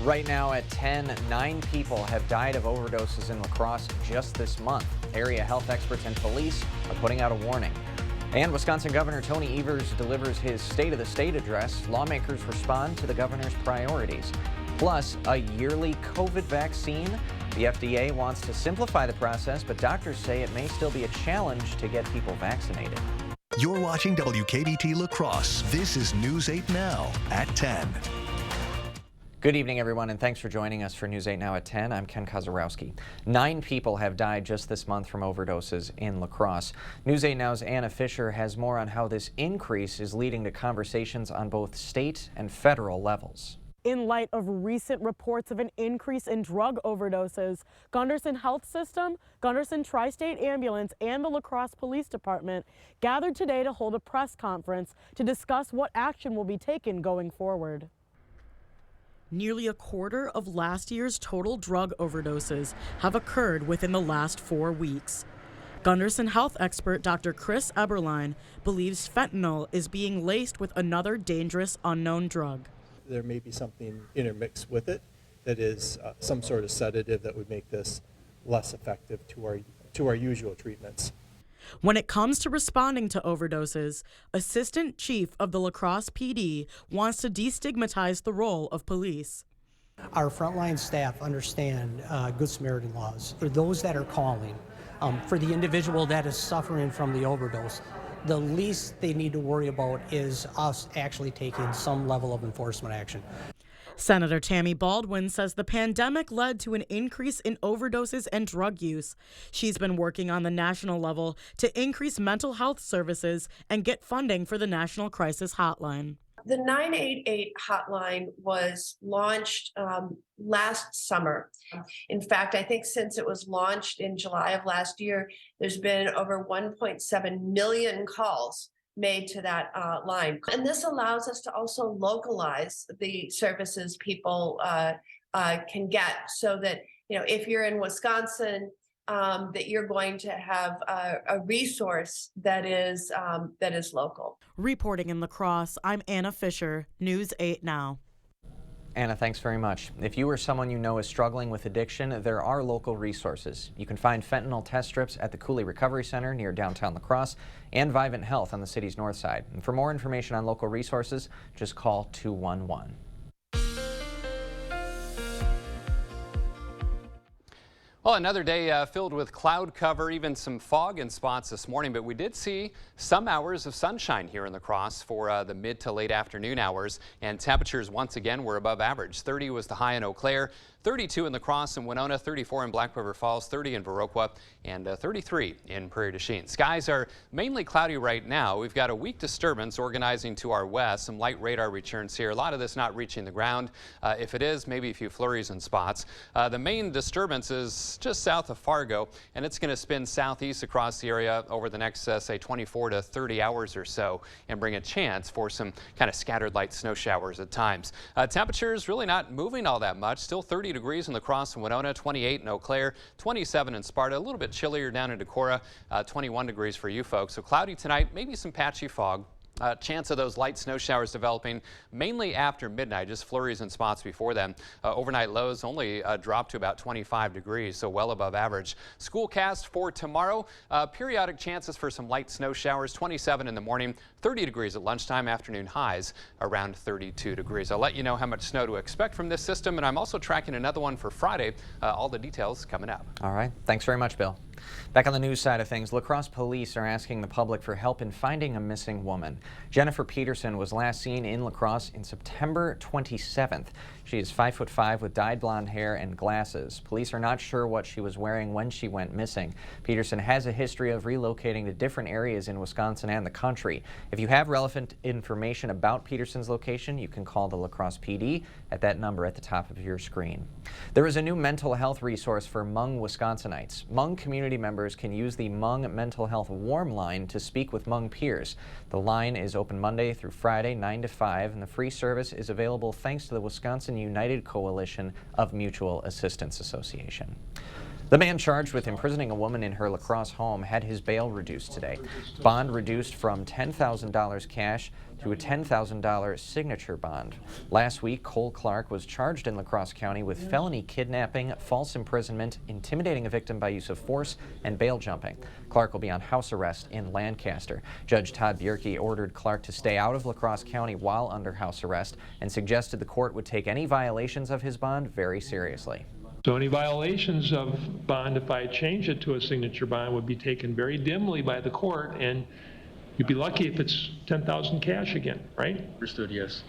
Right now at 10, 9 people have died of overdoses in La Crosse just this month. Area health experts and police are putting out a warning. And Wisconsin Governor Tony Evers delivers his State of the State address. Lawmakers respond to the governor's priorities. Plus, a yearly COVID vaccine. The FDA wants to simplify the process, but doctors say it may still be a challenge to get people vaccinated. You're watching WKBT La Crosse. This is News 8 Now at 10. Good evening, everyone, and thanks for joining us for News 8 Now at 10. I'm Ken Kozarowski. 9 people have died just this month from overdoses in La Crosse. News 8 Now's Anna Fisher has more on how this increase is leading to conversations on both state and federal levels. In light of recent reports of an increase in drug overdoses, Gunderson Health System, Gunderson Tri-State Ambulance, and the La Crosse Police Department gathered today to hold a press conference to discuss what action will be taken going forward. Nearly a quarter of last year's total drug overdoses have occurred within the last 4 weeks. Gunderson health expert Dr. Chris Eberlein believes fentanyl is being laced with another dangerous unknown drug. There may be something intermixed with it that is some sort of sedative that would make this less effective to our usual treatments. When it comes to responding to overdoses, Assistant Chief of the La Crosse PD wants to destigmatize the role of police. Our frontline staff understand Good Samaritan laws. For those that are calling, for the individual that is suffering from the overdose, the least they need to worry about is us actually taking some level of enforcement action. Senator Tammy Baldwin says the pandemic led to an increase in overdoses and drug use. She's been working on the national level to increase mental health services and get funding for the National Crisis Hotline. The 988 hotline was launched last summer. In fact, I think since it was launched in July of last year, there's been over 1.7 million calls made to that line. And this allows us to also localize the services people can get, so that, you know, if you're in Wisconsin, that you're going to have a resource that is local. Reporting in La Crosse, I'm Anna Fisher, News 8 Now. Anna, thanks very much. If you or someone you know is struggling with addiction, there are local resources. You can find fentanyl test strips at the Cooley Recovery Center near downtown La Crosse and Vivint Health on the city's north side. And for more information on local resources, just call 211. Well, another day filled with cloud cover, even some fog in spots this morning, but we did see some hours of sunshine here in La Crosse for the mid to late afternoon hours, and temperatures once again were above average. 30 was the high in Eau Claire, 32 in La Crosse and Winona, 34 in Black River Falls, 30 in Viroqua, and 33 in Prairie du Chien. Skies are mainly cloudy right now. We've got a weak disturbance organizing to our west. Some light radar returns here. A lot of this not reaching the ground. If it is, maybe a few flurries in spots. The main disturbance is just south of Fargo, and it's going to spin southeast across the area over the next, say, 24 to 30 hours or so, and bring a chance for some kind of scattered light snow showers at times. Temperatures really not moving all that much. Still 30 degrees in La Crosse and Winona, 28 in Eau Claire, 27 in Sparta, a little bit chillier down in Decorah, 21 degrees for you folks. So cloudy tonight, maybe some patchy fog. Chance of those light snow showers developing mainly after midnight, just flurries in spots before then. Overnight lows only drop to about 25 degrees, so well above average. Schoolcast for tomorrow, periodic chances for some light snow showers, 27 in the morning, 30 degrees at lunchtime, afternoon highs around 32 degrees. I'll let you know how much snow to expect from this system, and I'm also tracking another one for Friday. All the details coming up. All right. Thanks very much, Bill. Back on the news side of things, La Crosse police are asking the public for help in finding a missing woman. Jennifer Peterson was last seen in La Crosse in September 27th. She is 5'5" with dyed blonde hair and glasses. Police are not sure what she was wearing when she went missing. Peterson has a history of relocating to different areas in Wisconsin and the country. If you have relevant information about Peterson's location, you can call the La Crosse PD at that number at the top of your screen. There is a new mental health resource for Hmong Wisconsinites. Hmong community members can use the Hmong Mental Health Warm Line to speak with Hmong peers. The line is open Monday through Friday, 9 to 5, and the free service is available thanks to the Wisconsin United Coalition of Mutual Assistance Association. The man charged with imprisoning a woman in her La Crosse home had his bail reduced today. Bond reduced from $10,000 cash to a $10,000 signature bond. Last week, Cole Clark was charged in La Crosse County with felony kidnapping, false imprisonment, intimidating a victim by use of force, and bail jumping. Clark will be on house arrest in Lancaster. Judge Todd Bierke ordered Clark to stay out of La Crosse County while under house arrest and suggested the court would take any violations of his bond very seriously. So any violations of bond, if I change it to a signature bond, would be taken very dimly by the court, and you'd be lucky if it's 10,000 cash again, right? Understood, yes.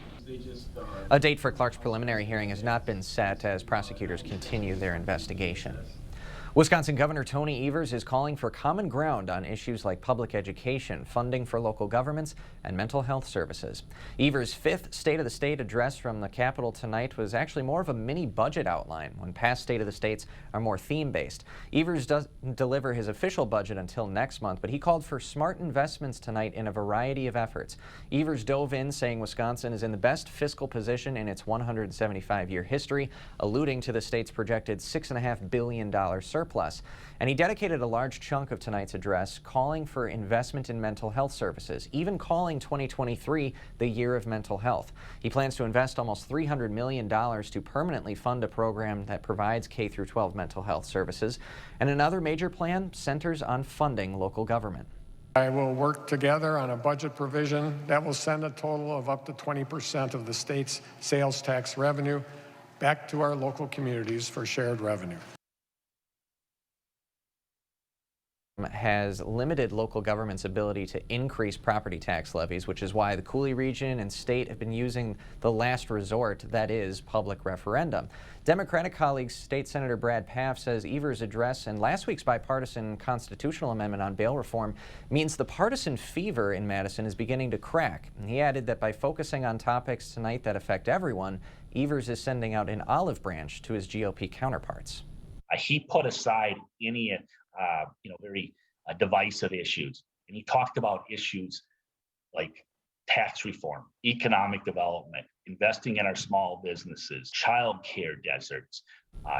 A date for Clark's preliminary hearing has not been set as prosecutors continue their investigation. Wisconsin Governor Tony Evers is calling for common ground on issues like public education, funding for local governments, and mental health services. Evers' fifth State of the State address from the Capitol tonight was actually more of a mini budget outline, when past State of the States are more theme-based. Evers doesn't deliver his official budget until next month, but he called for smart investments tonight in a variety of efforts. Evers dove in, saying Wisconsin is in the best fiscal position in its 175-year history, alluding to the state's projected $6.5 billion surplus. And he dedicated a large chunk of tonight's address calling for investment in mental health services, even calling 2023 the year of mental health. He plans to invest almost $300 million to permanently fund a program that provides K-12 mental health services. And another major plan centers on funding local government. I will work together on a budget provision that will send a total of up to 20% of the state's sales tax revenue back to our local communities for shared revenue. Has limited local government's ability to increase property tax levies, which is why the Cooley region and state have been using the last resort, that is, public referendum. Democratic colleague State Senator Brad Pfaff says Evers' address and last week's bipartisan constitutional amendment on bail reform means the partisan fever in Madison is beginning to crack. And he added that by focusing on topics tonight that affect everyone, Evers is sending out an olive branch to his GOP counterparts. He put aside any very divisive issues. And he talked about issues like tax reform, economic development, investing in our small businesses, child care deserts,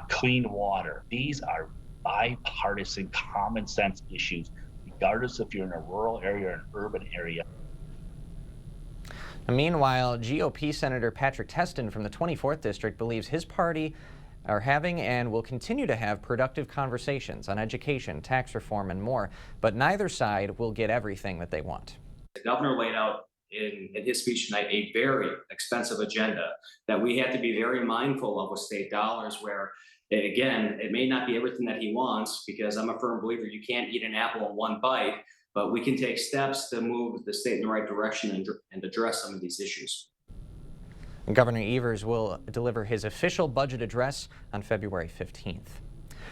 clean water. These are bipartisan, common sense issues, regardless if you're in a rural area or an urban area. Meanwhile, GOP Senator Patrick Testin from the 24th District believes his party are having and will continue to have productive conversations on education, tax reform, and more, but neither side will get everything that they want. The governor laid out in his speech tonight a very expensive agenda that we have to be very mindful of with state dollars, where, again, it may not be everything that he wants, because I'm a firm believer you can't eat an apple in one bite, but we can take steps to move the state in the right direction and address some of these issues. Governor Evers will deliver his official budget address on February 15th.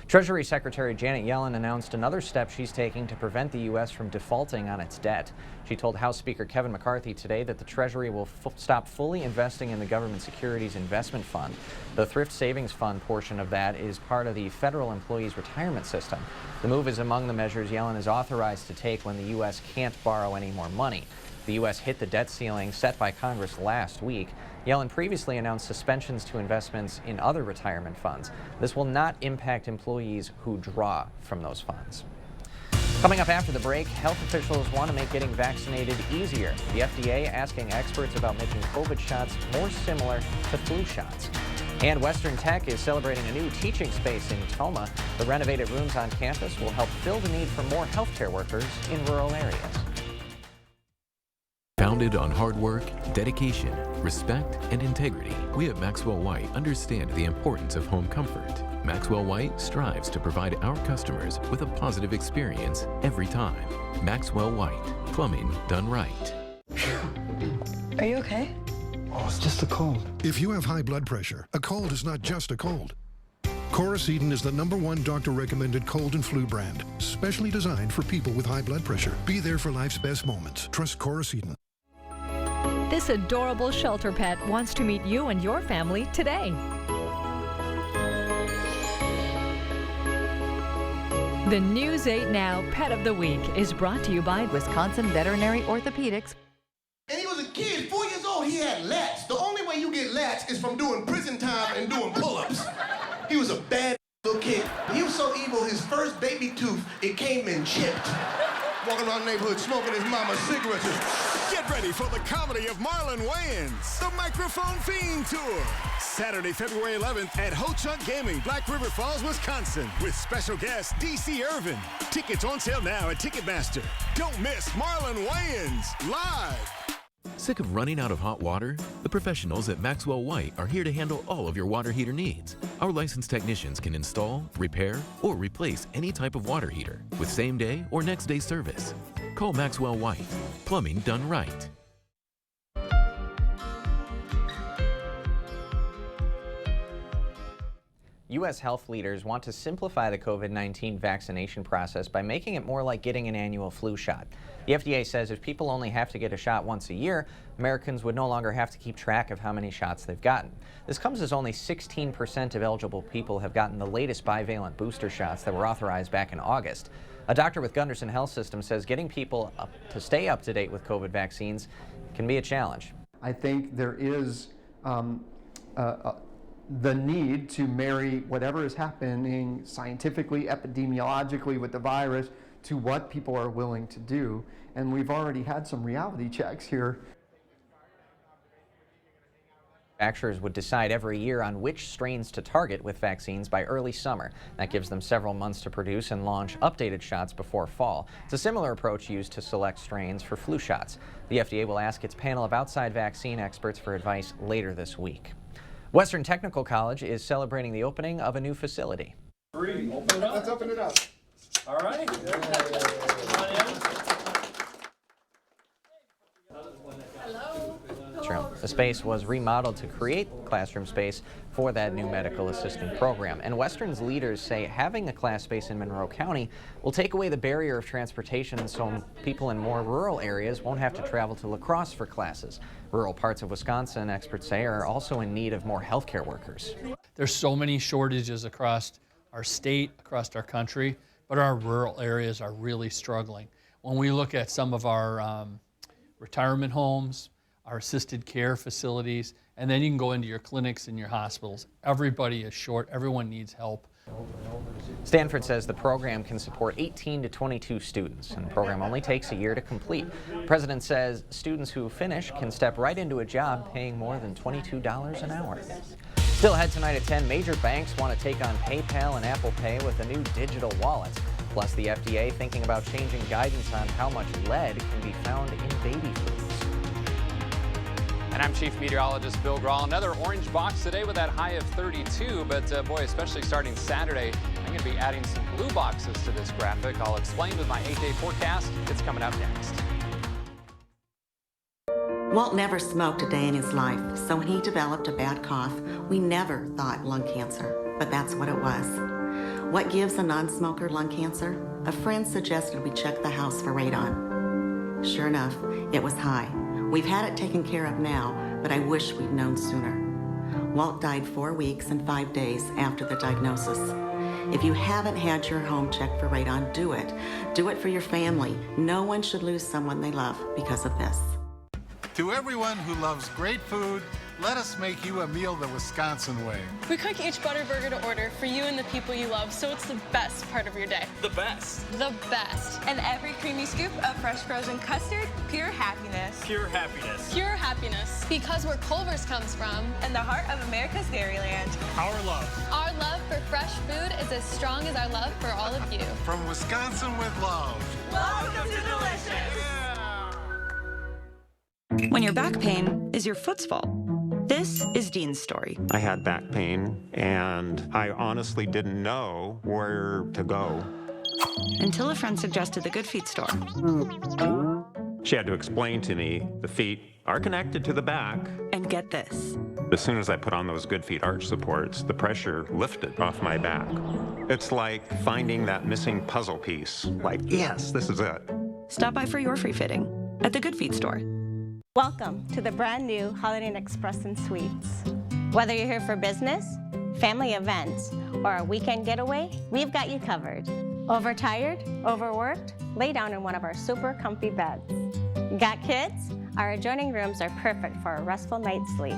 Treasury Secretary Janet Yellen announced another step she's taking to prevent the U.S. from defaulting on its debt. She told House Speaker Kevin McCarthy today that the Treasury will stop fully investing in the Government Securities Investment Fund. The Thrift Savings Fund portion of that is part of the federal employees' retirement system. The move is among the measures Yellen is authorized to take when the U.S. can't borrow any more money. The U.S. hit the debt ceiling set by Congress last week. Yellen previously announced suspensions to investments in other retirement funds. This will not impact employees who draw from those funds. Coming up after the break, health officials want to make getting vaccinated easier. The FDA asking experts about making COVID shots more similar to flu shots. And Western Tech is celebrating a new teaching space in Toma. The renovated rooms on campus will help fill the need for more healthcare workers in rural areas. Founded on hard work, dedication, respect, and integrity, we at Maxwell White understand the importance of home comfort. Maxwell White strives to provide our customers with a positive experience every time. Maxwell White, plumbing done right. Are you okay? Oh, it's just a cold. If you have high blood pressure, a cold is not just a cold. Coricidin is the #1 doctor-recommended cold and flu brand, specially designed for people with high blood pressure. Be there for life's best moments. Trust Coricidin. This adorable shelter pet wants to meet you and your family today. The News 8 Now Pet of the Week is brought to you by Wisconsin Veterinary Orthopedics. And he was a kid, 4 years old, he had lats. The only way you get lats is from doing prison time and doing pull-ups. He was a bad little kid. He was so evil, shit. Walking around the neighborhood smoking his mama's cigarettes. Get ready for the comedy of Marlon Wayans, the Microphone Fiend Tour. Saturday, February 11th at Ho Chunk Gaming, Black River Falls, Wisconsin, with special guest DC Irvin. Tickets on sale now at Ticketmaster. Don't miss Marlon Wayans live. Sick of running out of hot water? The professionals at Maxwell White are here to handle all of your water heater needs. Our licensed technicians can install, repair, or replace any type of water heater with same-day or next-day service. Call Maxwell White. Plumbing done right. U.S. health leaders want to simplify the COVID-19 vaccination process by making it more like getting an annual flu shot. The FDA says if people only have to get a shot once a year, Americans would no longer have to keep track of how many shots they've gotten. This comes as only 16% of eligible people have gotten the latest bivalent booster shots that were authorized back in August. A doctor with Gunderson Health System says getting people to stay up to date with COVID vaccines can be a challenge. I think there is the need to marry whatever is happening scientifically, epidemiologically with the virus to what people are willing to do. And we've already had some reality checks here. Manufacturers would decide every year on which strains to target with vaccines by early summer. That gives them several months to produce and launch updated shots before fall. It's a similar approach used to select strains for flu shots. The FDA will ask its panel of outside vaccine experts for advice later this week. Western Technical College is celebrating the opening of a new facility. Open it up. Let's open it up. All right. The space was remodeled to create classroom space for that new medical assistant program. And Western's leaders say having a class space in Monroe County will take away the barrier of transportation so people in more rural areas won't have to travel to La Crosse for classes. Rural parts of Wisconsin, experts say, are also in need of more healthcare workers. There's so many shortages across our state, across our country, but our rural areas are really struggling. When we look at some of our retirement homes, our assisted care facilities, and then you can go into your clinics and your hospitals. Everybody is short. Everyone needs help. Stanford says the program can support 18 to 22 students, and the program only takes a year to complete. The president says students who finish can step right into a job paying more than $22 an hour. Still ahead tonight at 10, major banks want to take on PayPal and Apple Pay with a new digital wallet. Plus, the FDA thinking about changing guidance on how much lead can be found in baby foods. And I'm Chief Meteorologist Bill Grahl. Another orange box today with that high of 32, but boy, especially starting Saturday, I'm going to be adding some blue boxes to this graphic. I'll explain with my 8-day forecast. It's coming up next. Walt never smoked a day in his life, so when he developed a bad cough, we never thought lung cancer, but that's what it was. What gives a non-smoker lung cancer? A friend suggested we check the house for radon. Sure enough, it was high. We've had it taken care of now, but I wish we'd known sooner. Walt died 4 weeks and 5 days after the diagnosis. If you haven't had your home checked for radon, do it. Do it for your family. No one should lose someone they love because of this. To everyone who loves great food, let us make you a meal the Wisconsin way. We cook each butter burger to order for you and the people you love, so it's the best part of your day. The best. The best. And every creamy scoop of fresh frozen custard, pure happiness. Pure happiness. Pure happiness. Because where Culver's comes from. And the heart of America's Dairyland. Our love. Our love for fresh food is as strong as our love for all of you. From Wisconsin with love. Welcome to Delicious. When your back pain is your foot's fault. This is Dean's story. I had back pain, and I honestly didn't know where to go. Until a friend suggested the Good Feet store. She had to explain to me the feet are connected to the back. And get this. As soon as I put on those Good Feet arch supports, the pressure lifted off my back. It's like finding that missing puzzle piece. Like, yes, this is it. Stop by for your free fitting at the Good Feet store. Welcome to the brand new Holiday Inn Express and Suites. Whether you're here for business, family events, or a weekend getaway, we've got you covered. Overtired, overworked? Lay down in one of our super comfy beds. Got kids? Our adjoining rooms are perfect for a restful night's sleep.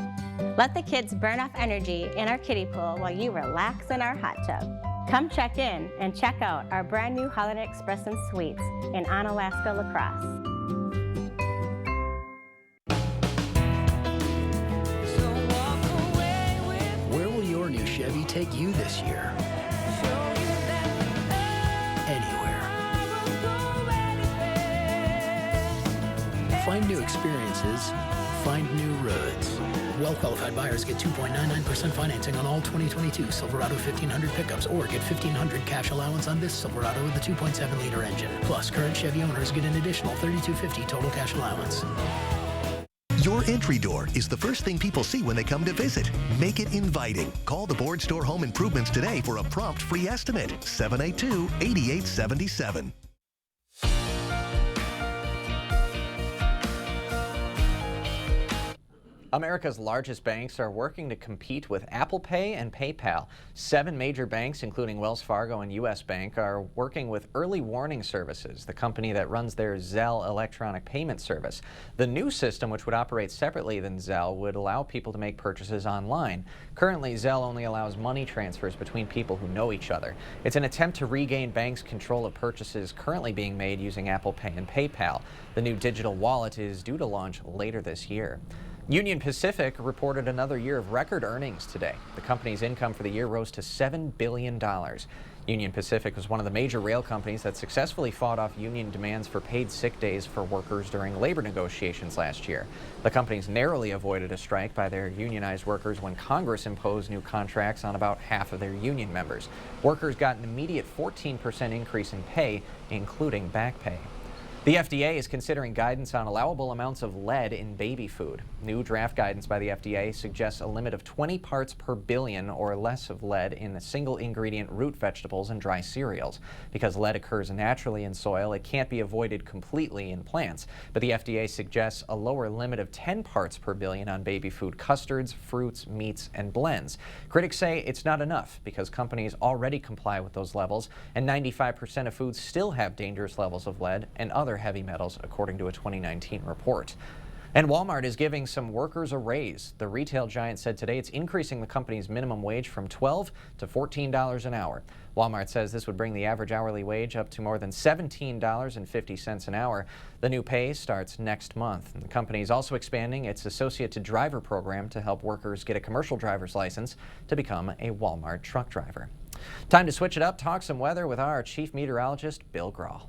Let the kids burn off energy in our kiddie pool while you relax in our hot tub. Come check in and check out our brand new Holiday Express and Suites in Onalaska, La Crosse. Where will your new Chevy take you this year? Anywhere. Find new experiences, find new roads. Well-qualified buyers get 2.99% financing on all 2022 Silverado 1500 pickups or get $1,500 cash allowance on this Silverado with the 2.7-liter engine. Plus, current Chevy owners get an additional $3,250 total cash allowance. Your entry door is the first thing people see when they come to visit. Make it inviting. Call the Board Store Home Improvements today for a prompt free estimate. 782-8877. America's largest banks are working to compete with Apple Pay and PayPal. 7 major banks, including Wells Fargo and U.S. Bank, are working with Early Warning Services, the company that runs their Zelle electronic payment service. The new system, which would operate separately than Zelle, would allow people to make purchases online. Currently, Zelle only allows money transfers between people who know each other. It's an attempt to regain banks' control of purchases currently being made using Apple Pay and PayPal. The new digital wallet is due to launch later this year. Union Pacific reported another year of record earnings today. The company's income for the year rose to $7 billion. Union Pacific was one of the major rail companies that successfully fought off union demands for paid sick days for workers during labor negotiations last year. The companies narrowly avoided a strike by their unionized workers when Congress imposed new contracts on about half of their union members. Workers got an immediate 14% increase in pay, including back pay. The FDA is considering guidance on allowable amounts of lead in baby food. New draft guidance by the FDA suggests a limit of 20 parts per billion or less of lead in single ingredient root vegetables and dry cereals. Because lead occurs naturally in soil, it can't be avoided completely in plants. But the FDA suggests a lower limit of 10 parts per billion on baby food custards, fruits, meats, and blends. Critics say it's not enough because companies already comply with those levels, and 95% of foods still have dangerous levels of lead and other heavy metals, according to a 2019 report. And Walmart is giving some workers a raise. The retail giant said today it's increasing the company's minimum wage from $12 to $14 an hour. Walmart says this would bring the average hourly wage up to more than $17.50 an hour. The new pay starts next month. And the company is also expanding its Associate to Driver program to help workers get a commercial driver's license to become a Walmart truck driver. Time to switch it up, talk some weather with our chief meteorologist, Bill Grahl.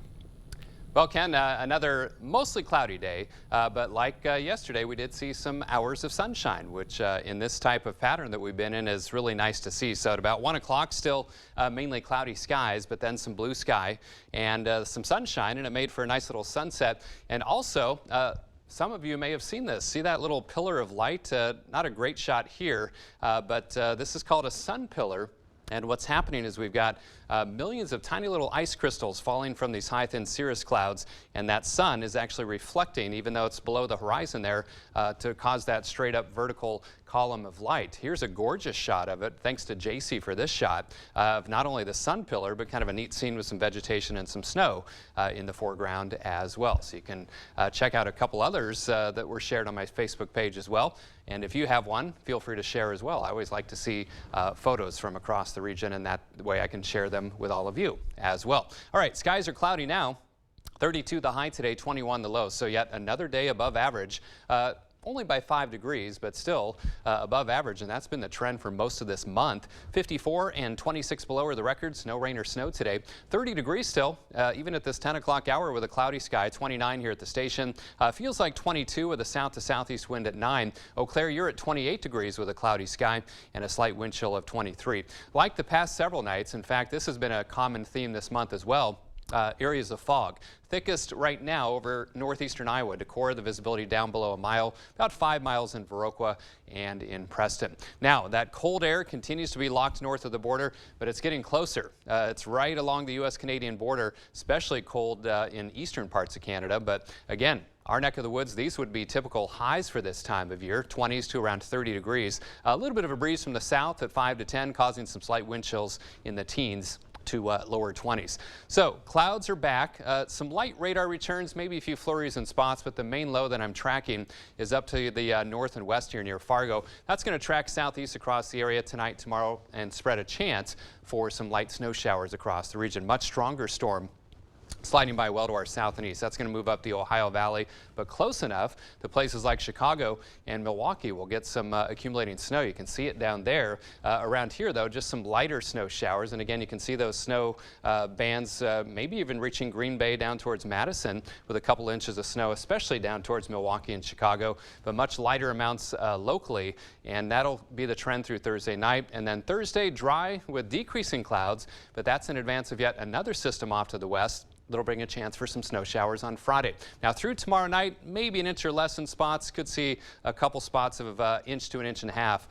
Well, Ken, another mostly cloudy day, but like yesterday, we did see some hours of sunshine, which in this type of pattern that we've been in is really nice to see. So at about 1 o'clock, still mainly cloudy skies, but then some blue sky and some sunshine, and it made for a nice little sunset. And also, some of you may have seen this. See that little pillar of light? Not a great shot here, but this is called a sun pillar. And what's happening is we've got millions of tiny little ice crystals falling from these high thin cirrus clouds, and that sun is actually reflecting, even though it's below the horizon there, to cause that straight up vertical column of light. Here's a gorgeous shot of it. Thanks to JC for this shot of not only the sun pillar, but kind of a neat scene with some vegetation and some snow in the foreground as well. So you can check out a couple others that were shared on my Facebook page as well. And if you have one, feel free to share as well. I always like to see photos from across the region, and that way I can share them with all of you as well. All right, skies are cloudy now. 32 the high today, 21 the low. So yet another day above average. Only by 5 degrees, but still above average, and that's been the trend for most of this month. 54 and 26 below are the records. No rain or snow today. 30 degrees still, even at this 10 o'clock hour with a cloudy sky. 29 here at the station. Feels like 22 with a south to southeast wind at 9. Eau Claire, you're at 28 degrees with a cloudy sky and a slight wind chill of 23. Like the past several nights, in fact, this has been a common theme this month as well. Areas of fog. Thickest right now over northeastern Iowa. Decorah, the visibility down below a mile, about 5 miles in Viroqua and in Preston. Now, that cold air continues to be locked north of the border, but it's getting closer. It's right along the U.S.-Canadian border, especially cold in eastern parts of Canada. But again, our neck of the woods, these would be typical highs for this time of year, 20s to around 30 degrees. A little bit of a breeze from the south at 5 to 10, causing some slight wind chills in the teens to lower 20s. So clouds are back. Some light radar returns, maybe a few flurries in spots, but the main low that I'm tracking is up to the north and west here near Fargo. That's going to track southeast across the area tonight, tomorrow, and spread a chance for some light snow showers across the region. Much stronger storm sliding by well to our south and east. That's going to move up the Ohio Valley, but close enough to places like Chicago and Milwaukee will get some accumulating snow. You can see it down there. Around here, though, just some lighter snow showers. And again, you can see those snow bands maybe even reaching Green Bay down towards Madison with a couple inches of snow, especially down towards Milwaukee and Chicago, but much lighter amounts locally. And that'll be the trend through Thursday night. And then Thursday, dry with decreasing clouds, but that's in advance of yet another system off to the west. That'll bring a chance for some snow showers on Friday. Now through tomorrow night, maybe an inch or less in spots. Could see a couple spots of inch to an inch and a half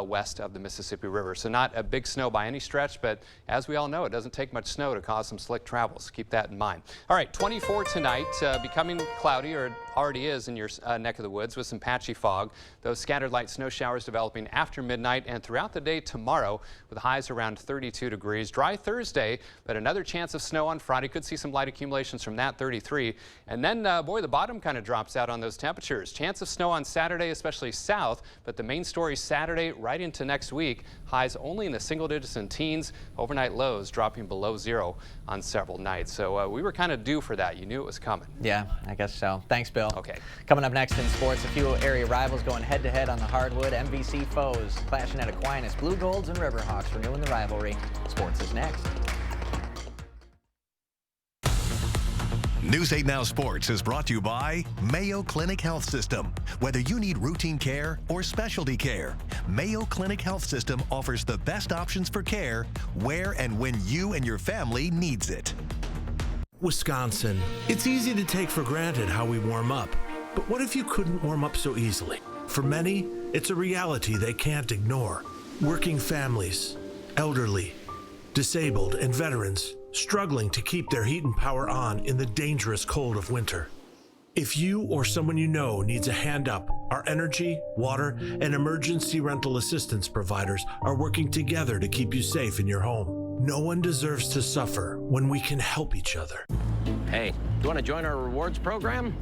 west of the Mississippi River. So not a big snow by any stretch, but as we all know, it doesn't take much snow to cause some slick travels. Keep that in mind. All right, 24 tonight, becoming cloudy, or it already is in your neck of the woods with some patchy fog. Those scattered light snow showers developing after midnight and throughout the day tomorrow with highs around 32 degrees. Dry Thursday, but another chance of snow on Friday. Could see some light accumulations from that, 33. And then, boy, the bottom kind of drops out on those temperatures. Chance of snow on Saturday, especially south, but the main story Saturday right into next week. Highs only in the single digits and teens. Overnight lows dropping below zero on several nights. So we were kind of due for that. You knew it was coming. Yeah, I guess so. Thanks, Bill. Okay. Coming up next in sports, a few area rivals going head-to-head on the hardwood. MVC foes clashing at Aquinas. Blue Golds and Riverhawks renewing the rivalry. Sports is next. News 8 Now Sports is brought to you by Mayo Clinic Health System. Whether you need routine care or specialty care, Mayo Clinic Health System offers the best options for care where and when you and your family needs it. Wisconsin. It's easy to take for granted how we warm up. But what if you couldn't warm up so easily? For many, it's a reality they can't ignore. Working families, elderly, disabled, and veterans struggling to keep their heat and power on in the dangerous cold of winter. If you or someone you know needs a hand up, our energy, water, and emergency rental assistance providers are working together to keep you safe in your home. No one deserves to suffer when we can help each other. Hey, do you want to join our rewards program?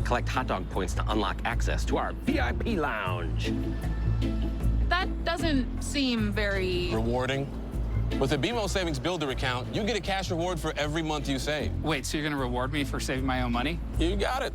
Collect hot dog points to unlock access to our VIP lounge. That doesn't seem very rewarding. With the BMO Savings Builder account, you get a cash reward for every month you save. Wait, so you're going to reward me for saving my own money? You got it.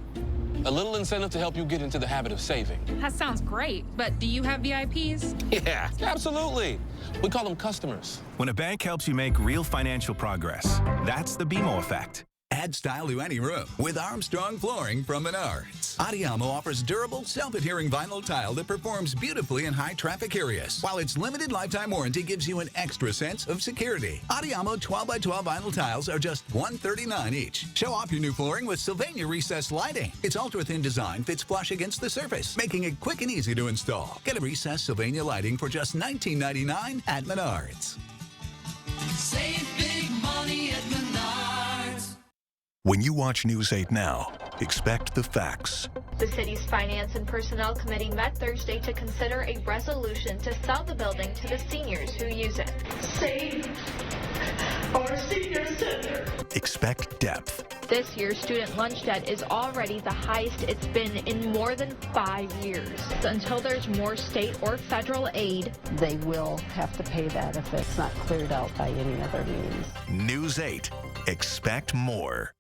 A little incentive to help you get into the habit of saving. That sounds great, but do you have VIPs? Yeah, absolutely. We call them customers. When a bank helps you make real financial progress, that's the BMO effect. Add style to any room with Armstrong Flooring from Menards. Adiamo offers durable, self-adhering vinyl tile that performs beautifully in high-traffic areas, while its limited lifetime warranty gives you an extra sense of security. Adiamo 12x12 vinyl tiles are just $139 each. Show off your new flooring with Sylvania recessed lighting. Its ultra-thin design fits flush against the surface, making it quick and easy to install. Get a recessed Sylvania lighting for just $19.99 at Menards. Save big money at Menards. When you watch News 8 Now, expect the facts. The city's Finance and Personnel Committee met Thursday to consider a resolution to sell the building to the seniors who use it. Save our senior center. Expect depth. This year's student lunch debt is already the highest it's been in more than 5 years. Until there's more state or federal aid, they will have to pay that if it's not cleared out by any other means. News 8. Expect more.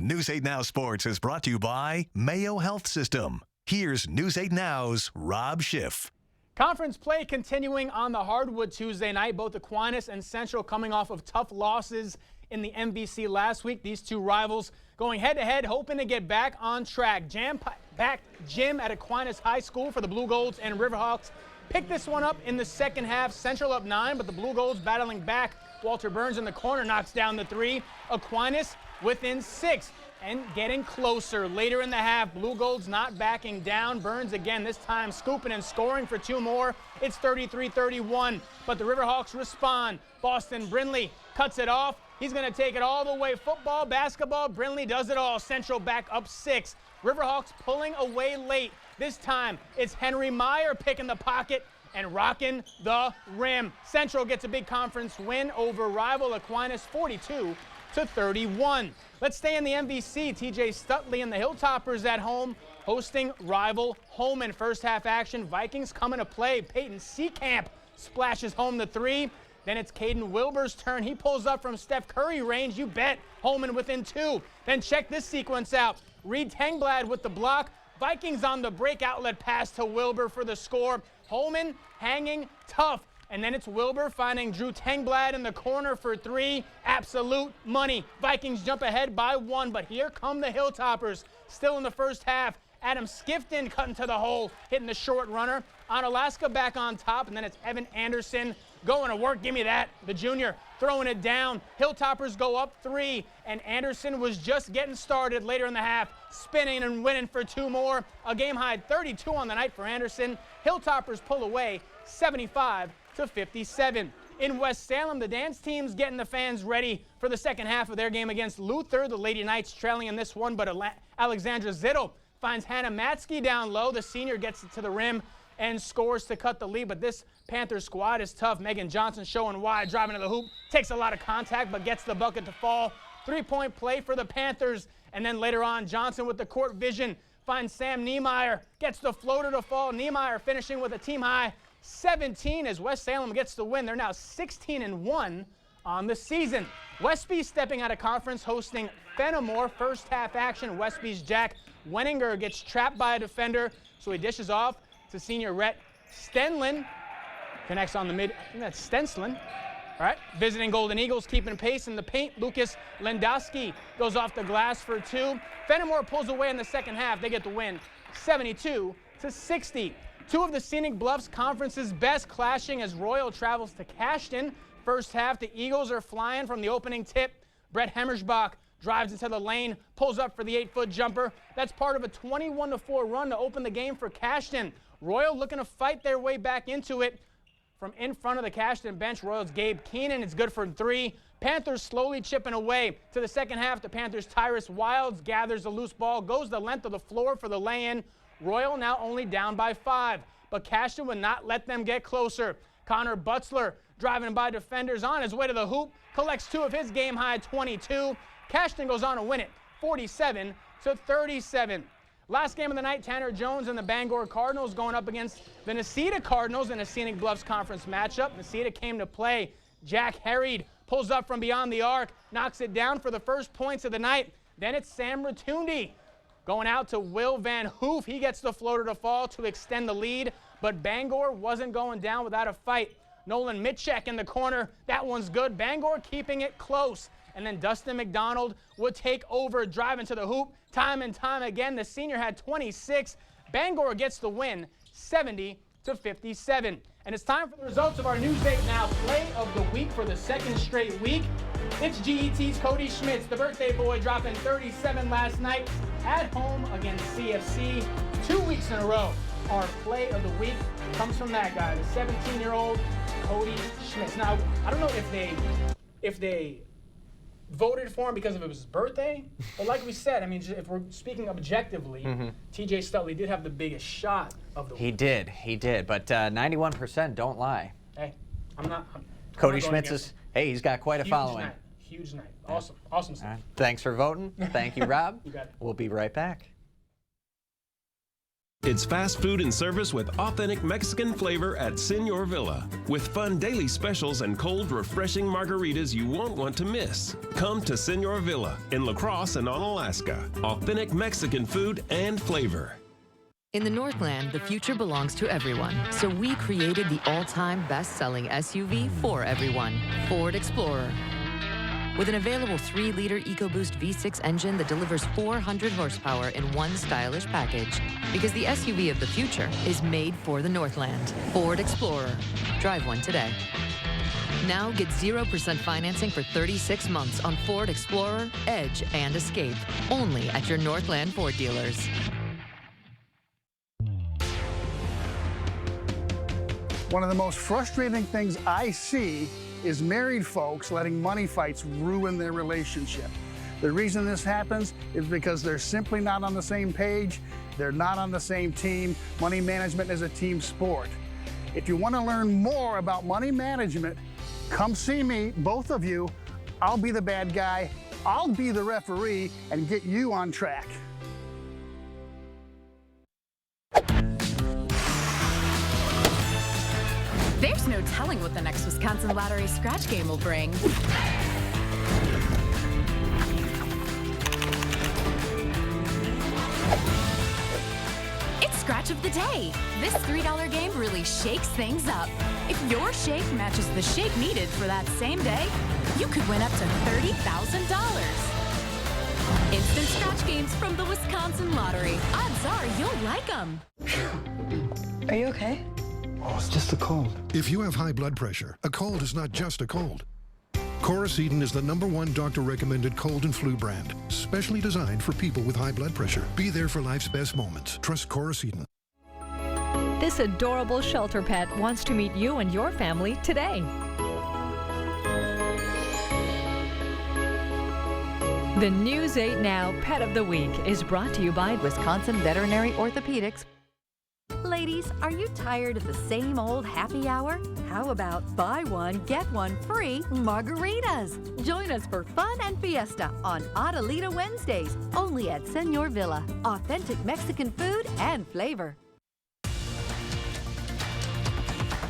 News 8 Now Sports is brought to you by Mayo Health System. Here's News 8 Now's Rob Schiff. Conference play continuing on the hardwood Tuesday night. Both Aquinas and Central coming off of tough losses in the MVC last week. These two rivals going head-to-head, hoping to get back on track. Jam-packed gym at Aquinas High School for the Blue Golds and Riverhawks. Picked this one up in the second half. Central up 9, but the Blue Golds battling back. Walter Burns in the corner knocks down the 3. Aquinas within 6 and getting closer later in the half. Blue Golds not backing down. Burns again, this time scooping and scoring for 2 more. It's 33-31, but the Riverhawks respond. Boston Brindley cuts it off. He's going to take it all the way. Football, basketball, Brindley does it all. Central back up 6. Riverhawks pulling away late. This time, it's Henry Meyer picking the pocket. and rocking the rim. Central gets a big conference win over rival Aquinas 42-31. Let's stay in the MVC. TJ Stutley and the Hilltoppers at home hosting rival Holman. First half action, Vikings coming to play. Peyton Seecamp splashes home the three. Then it's Caden Wilbur's turn. He pulls up from Steph Curry range. You bet. Holman within two. Then check this sequence out. Reed Tengblad with the block. Vikings on the break, outlet pass to Wilbur for the score. Holman hanging tough. And then it's Wilbur finding Drew Tengblad in the corner for three. Absolute money. Vikings jump ahead by one, but here come the Hilltoppers. Still in the first half. Adam Skifton cutting to the hole, hitting the short runner. Onalaska back on top, and then it's Evan Anderson going to work. Give me that. The junior throwing it down. Hilltoppers go up three, and Anderson was just getting started later in the half, spinning and winning for two more. A game-high 32 on the night for Anderson. Hilltoppers pull away 75-57. In West Salem, the dance team's getting the fans ready for the second half of their game against Luther. The Lady Knights trailing in this one, but Alexandra Zittel finds Hannah Matsky down low. The senior gets it to the rim and scores to cut the lead, but this Panther squad is tough. Megan Johnson showing wide, driving to the hoop, takes a lot of contact, but gets the bucket to fall. Three-point play for the Panthers, and then later on, Johnson with the court vision finds Sam Niemeyer, gets the floater to fall. Niemeyer finishing with a team-high 17 as West Salem gets the win. They're now 16-1 on the season. Westby stepping out of conference, hosting Fenimore. First half action, Westby's Jack Wenninger gets trapped by a defender, so he dishes off to senior Rhett Stenlin. Connects on the mid, I think that's Stenslin. All right, visiting Golden Eagles keeping pace in the paint. Lucas Lendowski goes off the glass for two. Fenimore pulls away in the second half. They get the win, 72-60. Two of the Scenic Bluffs Conference's best clashing as Royal travels to Cashton. First half, the Eagles are flying from the opening tip. Brett Hemmersbach drives into the lane, pulls up for the 8-foot jumper. That's part of a 21-4 run to open the game for Cashton. Royal looking to fight their way back into it. From in front of the Cashton bench, Royals' Gabe Keenan. It's good for three. Panthers slowly chipping away. To the second half, the Panthers' Tyrus Wilds gathers the loose ball, goes the length of the floor for the lay-in. Royal now only down by 5, but Cashton would not let them get closer. Connor Butzler driving by defenders on his way to the hoop, collects two of his game-high 22. Cashton goes on to win it, 47-37. Last game of the night, Tanner Jones and the Bangor Cardinals going up against the Necedah Cardinals in a Scenic Bluffs Conference matchup. Necedah came to play. Jack Harried pulls up from beyond the arc, knocks it down for the first points of the night. Then it's Sam Rotundi going out to Will Van Hoof. He gets the floater to fall to extend the lead, but Bangor wasn't going down without a fight. Nolan Mitchek in the corner. That one's good. Bangor keeping it close. And then Dustin McDonald would take over, driving to the hoop. Time and time again, the senior had 26. Bangor gets the win, 70-57. And it's time for the results of our News 8 Now Play of the Week for the second straight week. It's GET's Cody Schmitz, the birthday boy, dropping 37 last night at home against CFC. 2 weeks in a row. Our Play of the Week comes from that guy, the 17-year-old Cody Schmitz. Now, I don't know if they voted for him because of it was his birthday, but like we said, I mean, if we're speaking objectively, TJ Stutley did have the biggest shot of the week. He did, but 91% don't lie. Hey, Cody Schmitz is, hey, he's got quite a following. Huge night. Awesome. Awesome stuff. Right. Thanks for voting. Thank you, Rob. You got it. We'll be right back. It's fast food and service with authentic Mexican flavor at Senor Villa. With fun daily specials and cold, refreshing margaritas you won't want to miss. Come to Senor Villa in La Crosse and Onalaska. Authentic Mexican food and flavor. In the Northland, the future belongs to everyone. So we created the all-time best-selling SUV for everyone, Ford Explorer. With an available 3-liter EcoBoost V6 engine that delivers 400 horsepower in one stylish package. Because the SUV of the future is made for the Northland. Ford Explorer. Drive one today. Now get 0% financing for 36 months on Ford Explorer, Edge, and Escape. Only at your Northland Ford dealers. One of the most frustrating things I see is married folks letting money fights ruin their relationship. The reason this happens is because they're simply not on the same page, they're not on the same team. Money management is a team sport. If you want to learn more about money management, come see me, both of you. I'll be the bad guy, I'll be the referee, and get you on track. There's no telling what the next Wisconsin Lottery scratch game will bring. It's Scratch of the Day. This $3 game really shakes things up. If your shake matches the shake needed for that same day, you could win up to $30,000. Instant scratch games from the Wisconsin Lottery. Odds are you'll like them. Are you okay? Oh, it's just a cold. If you have high blood pressure, a cold is not just a cold. Coricidin is the #1 doctor-recommended cold and flu brand, specially designed for people with high blood pressure. Be there for life's best moments. Trust Coricidin. This adorable shelter pet wants to meet you and your family today. The News 8 Now Pet of the Week is brought to you by Wisconsin Veterinary Orthopedics. Ladies, are you tired of the same old happy hour? How about buy one, get one free margaritas? Join us for fun and fiesta on Adelita Wednesdays, only at Senor Villa. Authentic Mexican food and flavor.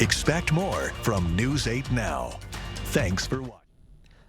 Expect more from News 8 Now. Thanks for watching.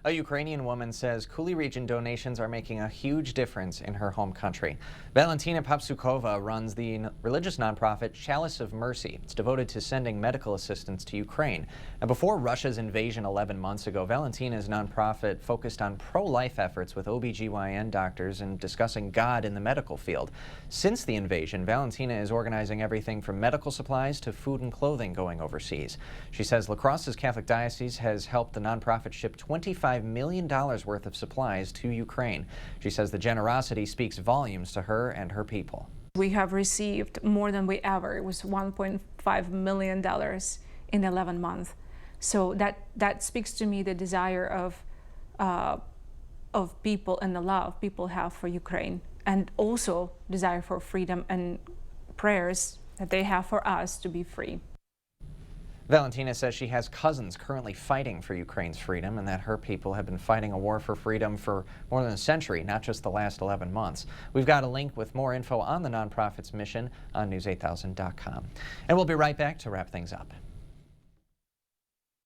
A Ukrainian woman says Kuli region donations are making a huge difference in her home country. Valentina Popsukova runs the religious nonprofit Chalice of Mercy. It's devoted to sending medical assistance to Ukraine. And before Russia's invasion 11 months ago, Valentina's nonprofit focused on pro-life efforts with OBGYN doctors and discussing God in the medical field. Since the invasion, Valentina is organizing everything from medical supplies to food and clothing going overseas. She says La Crosse's Catholic Diocese has helped the nonprofit ship $25 million worth of supplies to Ukraine. She says the generosity speaks volumes to her and her people. We have received more than we ever. It was $1.5 million in 11 months. So that speaks to me the desire of people and the love people have for Ukraine, and also desire for freedom and prayers that they have for us to be free. Valentina says she has cousins currently fighting for Ukraine's freedom and that her people have been fighting a war for freedom for more than a century, not just the last 11 months. We've got a link with more info on the nonprofit's mission on news8000.com. And we'll be right back to wrap things up.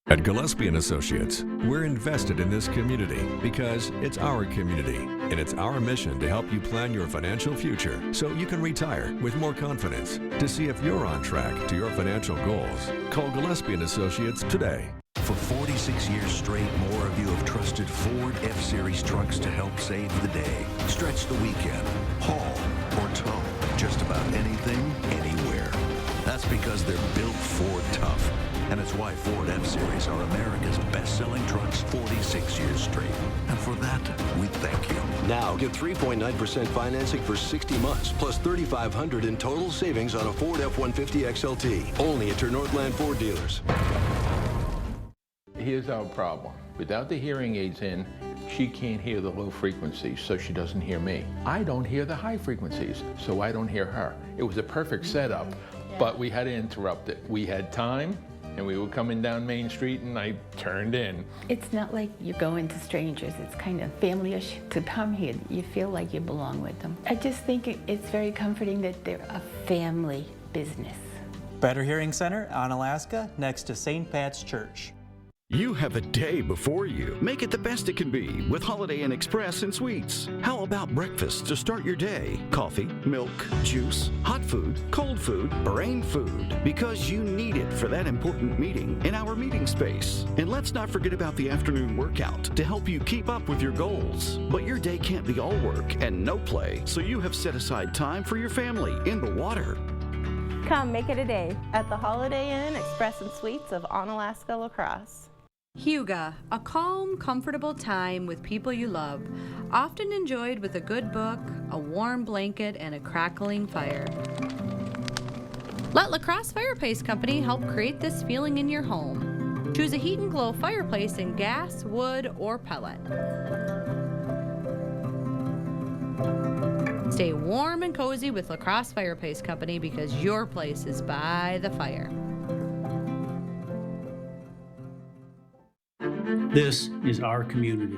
At Gillespie & Associates, we're invested in this community because it's our community, and it's our mission to help you plan your financial future so you can retire with more confidence. To see if you're on track to your financial goals, call Gillespie & Associates today. For 46 years straight, more of you have trusted Ford F-Series trucks to help save the day, stretch the weekend, haul, or tow. Just about anything, anywhere. That's because they're built Ford tough. And it's why Ford F-Series are America's best-selling trucks 46 years straight. And for that, we thank you. Now, get 3.9% financing for 60 months, plus $3,500 in total savings on a Ford F-150 XLT. Only at your Northland Ford dealers. Here's our problem. Without the hearing aids in, she can't hear the low frequencies, so she doesn't hear me. I don't hear the high frequencies, so I don't hear her. It was a perfect setup, but we had to interrupt it. We had time, and we were coming down Main Street, and I turned in. It's not like you're going to strangers. It's kind of family-ish. To come here, you feel like you belong with them. I just think it's very comforting that they're a family business. Better Hearing Center on Alaska, next to St. Pat's Church. You have a day before you. Make it the best it can be with Holiday Inn Express and Suites. How about breakfast to start your day? Coffee, milk, juice, hot food, cold food, brain food. Because you need it for that important meeting in our meeting space. And let's not forget about the afternoon workout to help you keep up with your goals. But your day can't be all work and no play, so you have set aside time for your family in the water. Come make it a day at the Holiday Inn Express and Suites of Onalaska La Crosse. Huga, a calm, comfortable time with people you love, often enjoyed with a good book, a warm blanket, and a crackling fire. Let La Crosse Fireplace Company help create this feeling in your home. Choose a Heat and Glow fireplace in gas, wood, or pellet. Stay warm and cozy with La Crosse Fireplace Company because your place is by the fire. This is our community.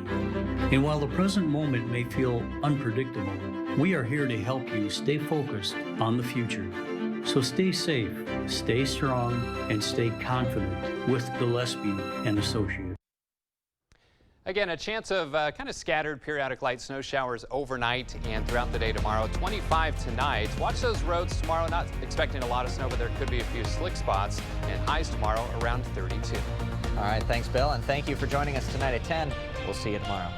And while the present moment may feel unpredictable, we are here to help you stay focused on the future. So stay safe, stay strong, and stay confident with Gillespie and Associates. Again, a chance of kind of scattered periodic light snow showers overnight and throughout the day tomorrow. 25 tonight. Watch those roads tomorrow. Not expecting a lot of snow, but there could be a few slick spots. And highs tomorrow around 32. All right, thanks, Bill, and thank you for joining us tonight at 10. We'll see you tomorrow.